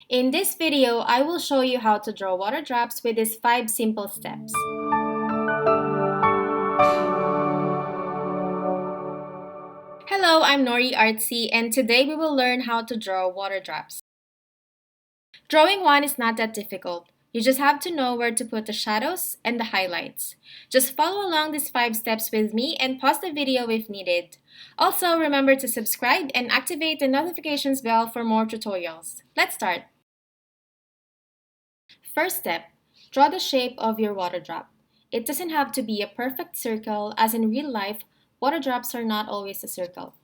In this video, I will show you how to draw water drops with these 5 simple steps. Hello, I'm NoriArtsy, and today we will learn how to draw water drops. Drawing one is not that difficult. You just have to know where to put the shadows and the highlights. Just follow along these 5 steps with me and pause the video if needed. Also, remember to subscribe and activate the notifications bell for more tutorials. Let's start! First step, draw the shape of your water drop. It doesn't have to be a perfect circle, as in real life, water drops are not always a circle.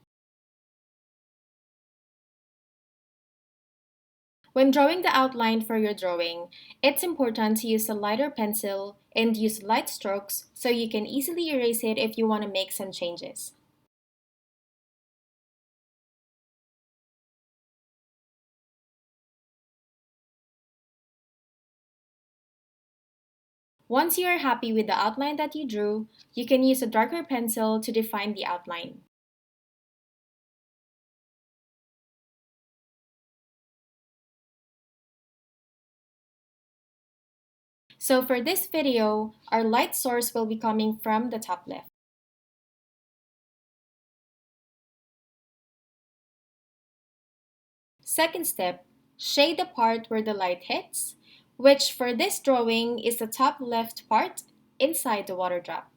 When drawing the outline for your drawing, it's important to use a lighter pencil and use light strokes so you can easily erase it if you want to make some changes. Once you are happy with the outline that you drew, you can use a darker pencil to define the outline. So for this video, our light source will be coming from the top left. Second step, shade the part where the light hits, which for this drawing is the top left part inside the water drop.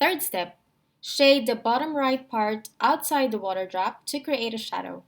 Third step, shade the bottom right part outside the water drop to create a shadow.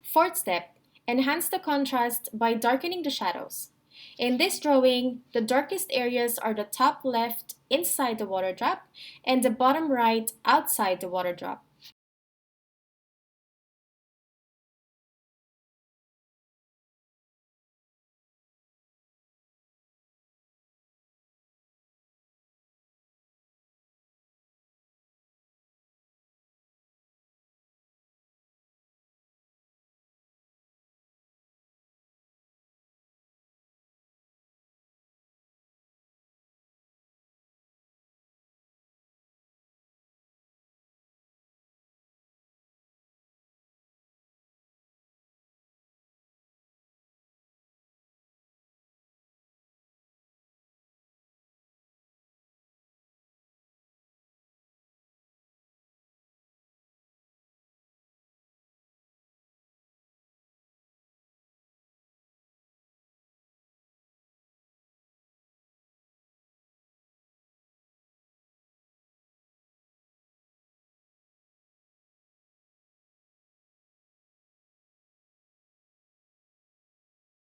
Fourth step, enhance the contrast by darkening the shadows. In this drawing, the darkest areas are the top left inside the water drop and the bottom right outside the water drop.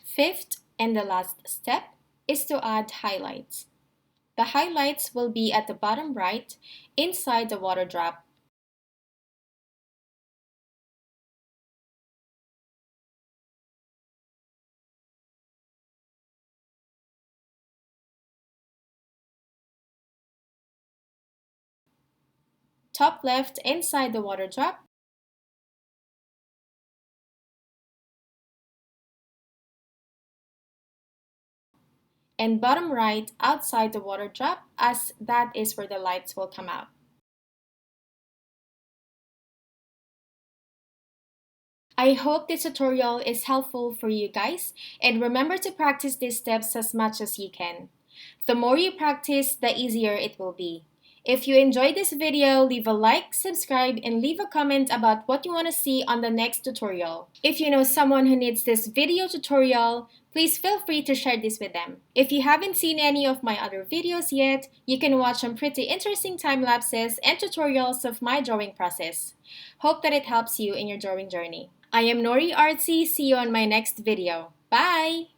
Fifth and the last step is to add highlights. The highlights will be at the bottom right inside the water drop. Top left inside the water drop, and bottom right outside the water drop, as that is where the lights will come out. I hope this tutorial is helpful for you guys, and remember to practice these steps as much as you can. The more you practice, the easier it will be. If you enjoyed this video, leave a like, subscribe, and leave a comment about what you want to see on the next tutorial. If you know someone who needs this video tutorial, Please feel free to share this with them. If you haven't seen any of my other videos yet, you can watch some pretty interesting time lapses and tutorials of my drawing process. Hope that it helps you in your drawing journey. I am NoriArtsy. See you on my next video. Bye!